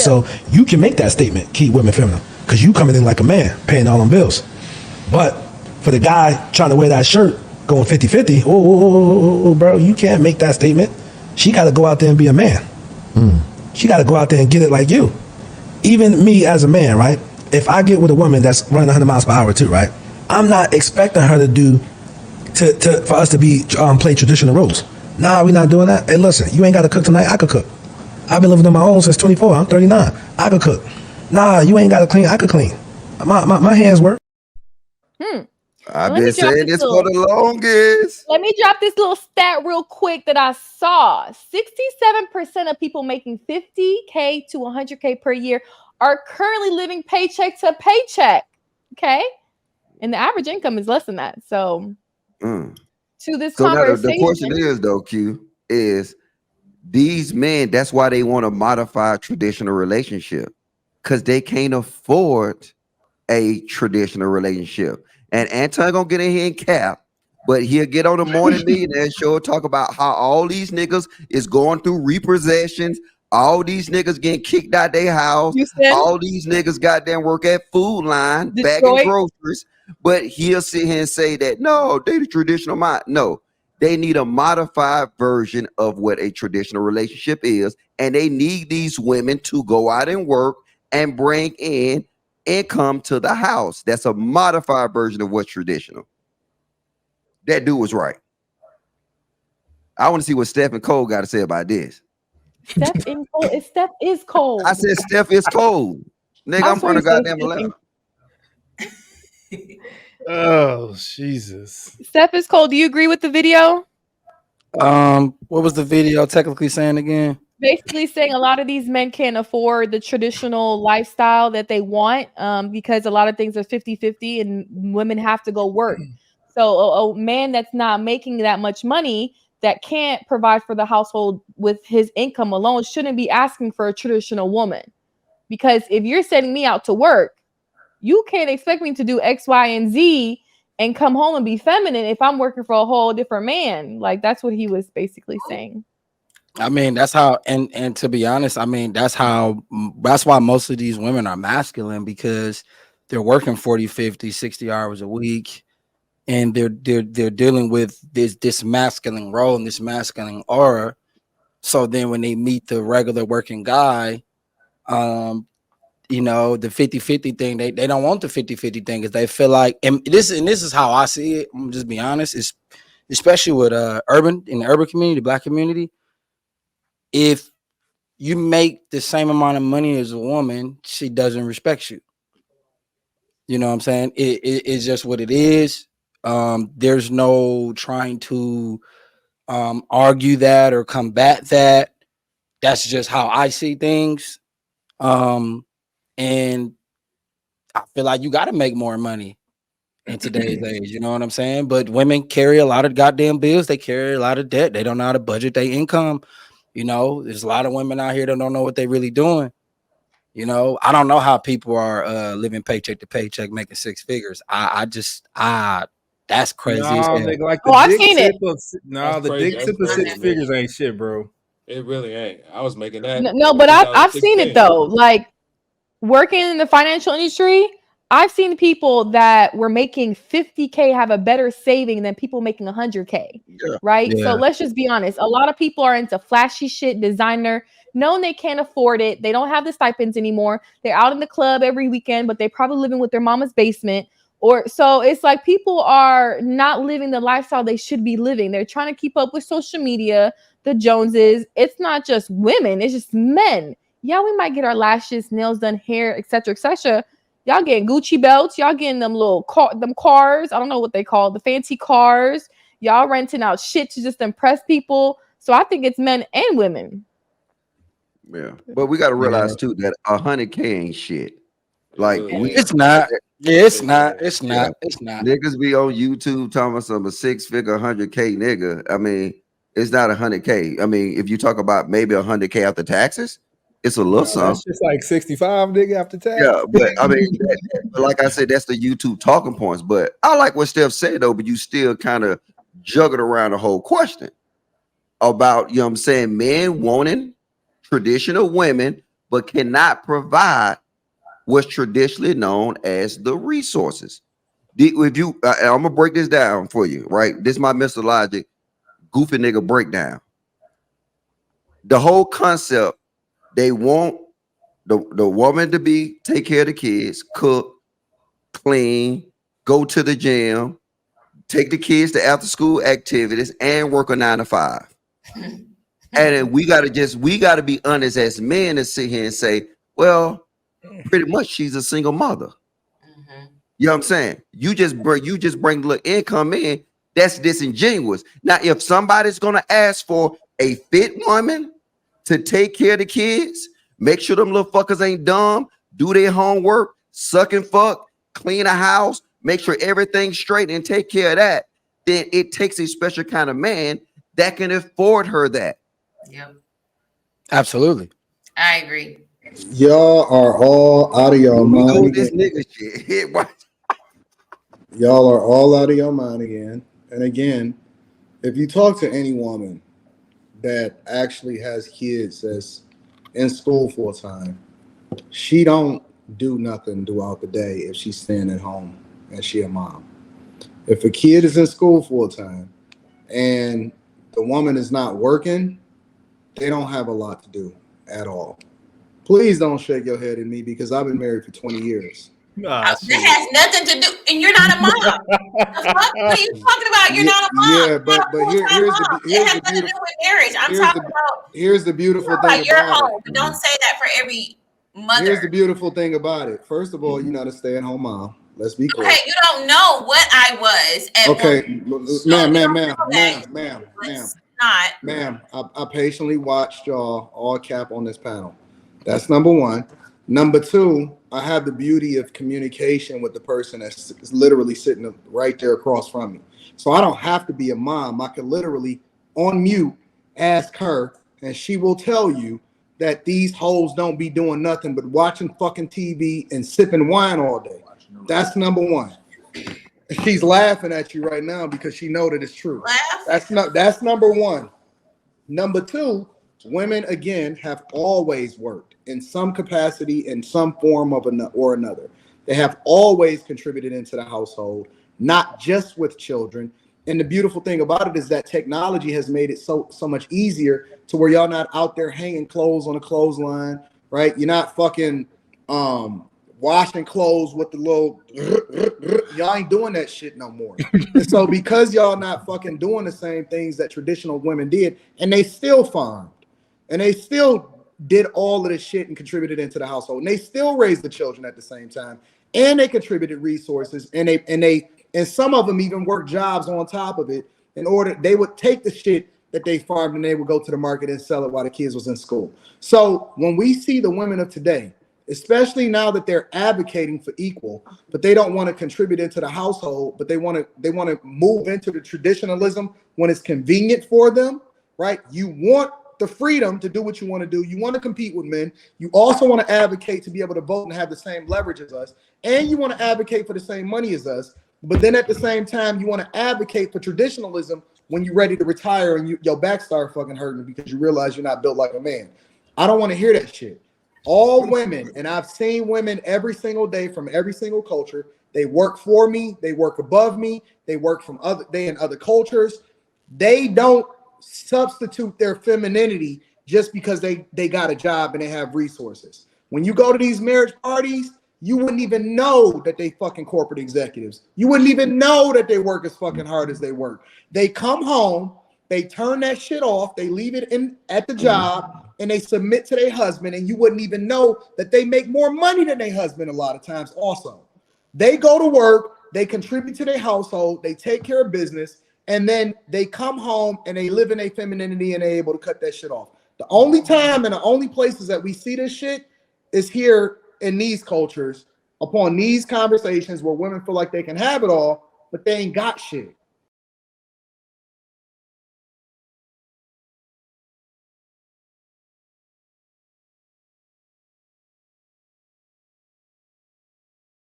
Will. So you can make that statement, keep women feminine, because you coming in like a man, paying all them bills. But for the guy trying to wear that shirt, going 50-50, bro, you can't make that statement. She got to go out there and be a man. She got to go out there and get it like you. Even me as a man, right? If I get with a woman that's running 100 miles per hour too, right? I'm not expecting her to do, for us to be, play traditional roles. Nah, we're not doing that. Hey, listen, you ain't got to cook tonight. I could cook. I've been living on my own since 24. I'm 39. I could cook. Nah, you ain't got to clean. I could clean. My hands work. I've been saying this for the longest. Let me drop this little stat real quick that I saw. 67% of people making $50K to $100K per year are currently living paycheck to paycheck. Okay? And the average income is less than that. So, to this conversation. The question is, though, Q, is these men, that's why they want to modify a traditional relationship, because they can't afford a traditional relationship. And Anton gonna get in here and cap, but he'll get on the Morning Millionaire show, talk about how all these niggas is going through repossessions, all these niggas getting kicked out their house, all these niggas goddamn work at Food Line, bagging groceries. But he'll sit here and say that no, they the traditional mind. No, they need a modified version of what a traditional relationship is, and they need these women to go out and work and bring in income to the house. That's a modified version of what's traditional. That dude was right. I want to see what Steph and Cole got to say about this. Steph is cold. I said Steph is cold. Nigga, I'm from the goddamn Atlanta. Oh, Jesus. Steph is cold. Do you agree with the video? What was the video technically saying again? Basically saying a lot of these men can't afford the traditional lifestyle that they want because a lot of things are 50-50 and women have to go work. So a man that's not making that much money, that can't provide for the household with his income alone, shouldn't be asking for a traditional woman. Because if you're sending me out to work, you can't expect me to do X, Y, and Z and come home and be feminine if I'm working for a whole different man. Like, that's what he was basically saying. I mean, that's how, and to be honest, I mean, that's why most of these women are masculine, because they're working 40, 50, 60 hours a week, and they're dealing with this masculine role and this masculine aura. So then when they meet the regular working guy, you know, the 50-50 thing, they don't want the 50-50 thing, because they feel like, and this is how I see it, I'm just be honest, is especially with in the urban community, the Black community. If you make the same amount of money as a woman, she doesn't respect you. You know what I'm saying? It's just what it is. There's no trying to argue that or combat that. That's just how I see things. And I feel like you got to make more money in today's age. You know what I'm saying? But women carry a lot of goddamn bills. They carry a lot of debt. They don't know how to budget their income. You know, there's a lot of women out here that don't know what they're really doing. You know, I don't know how people are living paycheck to paycheck, making six figures. That's crazy. Like I've seen it. The dick tip of six figures ain't shit, bro. It really ain't. I was making that. No, but I've seen it though. Like, working in the financial industry, I've seen people that were making 50K have a better saving than people making 100K, right? Yeah. So let's just be honest. A lot of people are into flashy shit, designer, knowing they can't afford it. They don't have the stipends anymore. They're out in the club every weekend, but they're probably living with their mama's basement. So it's like people are not living the lifestyle they should be living. They're trying to keep up with social media, the Joneses. It's not just women, it's just men. Yeah, we might get our lashes, nails done, hair, etc., etc. Y'all getting Gucci belts. Y'all getting them little cars. I don't know what they call the fancy cars. Y'all renting out shit to just impress people. So I think it's men and women. Yeah, but we got to realize too that 100K ain't shit. Like it's not. Yeah, it's not. It's not. It's not. Niggas be on YouTube talking about some 6-figure 100K nigga. I mean, it's not 100K. I mean, if you talk about maybe 100K after taxes, it's a little something. It's just like 65 nigga after tax. Yeah, but I mean, like I said, that's the YouTube talking points. But I like what Steph said though, but you still kind of juggled around the whole question about, you know what I'm saying, men wanting traditional women but cannot provide what's traditionally known as the resources. If you, I'm gonna break this down for you, right? This is my Mr. Logic goofy nigga breakdown. The whole concept, they want the woman to be take care of the kids, cook, clean, go to the gym, take the kids to after school activities, and work a 9 to 5. And then we gotta be honest as men to sit here and say, well, pretty much she's a single mother. You know what I'm saying? You just bring the little income in. That's disingenuous. Now, if somebody's gonna ask for a fit woman to take care of the kids, make sure them little fuckers ain't dumb, do their homework, suck and fuck, clean a house, make sure everything's straight, and take care of that, then it takes a special kind of man that can afford her that. Yep. Absolutely. I agree. Y'all are all out of your mind. This nigga shit. Y'all are all out of your mind again. And again, if you talk to any woman that actually has kids that's in school full time, she don't do nothing throughout the day if she's staying at home and she a mom. If a kid is in school full time and the woman is not working, they don't have a lot to do at all. Please don't shake your head at me because I've been married for 20 years. That has nothing to do, and you're not a mom. What are you talking about? You're not a mom. Yeah, but here's the beautiful. With marriage. I'm talking about. Here's the beautiful thing Your about home. it. But don't say that for every mother. Here's the beautiful thing about it. First of all, you're not a stay-at-home mom. Let's be clear. Okay, you don't know what I was. Ma'am. I patiently watched y'all all cap on this panel. That's number one. Number two, I have the beauty of communication with the person that's literally sitting right there across from me. So I don't have to be a mom. I can literally, on mute, ask her, and she will tell you that these hoes don't be doing nothing but watching fucking TV and sipping wine all day. That's number one. She's laughing at you right now because she know that it's true. That's number one. Number two, women again have always worked in some capacity, in some form of another. They have always contributed into the household, not just with children. And the beautiful thing about it is that technology has made it so much easier to where y'all not out there hanging clothes on a clothesline, right? You're not fucking washing clothes with the little y'all ain't doing that shit no more. And so because y'all not fucking doing the same things that traditional women did, and they still farmed, and they still did all of this shit and contributed into the household, and they still raised the children at the same time, and they contributed resources, and some of them even worked jobs on top of it in order they would take the shit that they farmed and they would go to the market and sell it while the kids was in school. So when we see the women of today, especially now that they're advocating for equal, but they don't want to contribute into the household, but they want to move into the traditionalism when it's convenient for them, right? You want the freedom to do what you want to do. You want to compete with men. You also want to advocate to be able to vote and have the same leverage as us. And you want to advocate for the same money as us. But then at the same time, you want to advocate for traditionalism when you're ready to retire and your back start fucking hurting because you realize you're not built like a man. I don't want to hear that shit. All women, and I've seen women every single day from every single culture. They work for me. They work above me. They work in other cultures. They don't substitute their femininity just because they got a job and they have resources. When you go to these marriage parties, you wouldn't even know that they fucking corporate executives. You wouldn't even know that they work as fucking hard as they work. They come home, they turn that shit off, they leave it at the job, and they submit to their husband, and you wouldn't even know that they make more money than their husband a lot of times also. They go to work, they contribute to their household, they take care of business, and then they come home and they live in their femininity and they're able to cut that shit off. The only time and the only places that we see this shit is here in these cultures, upon these conversations where women feel like they can have it all, but they ain't got shit.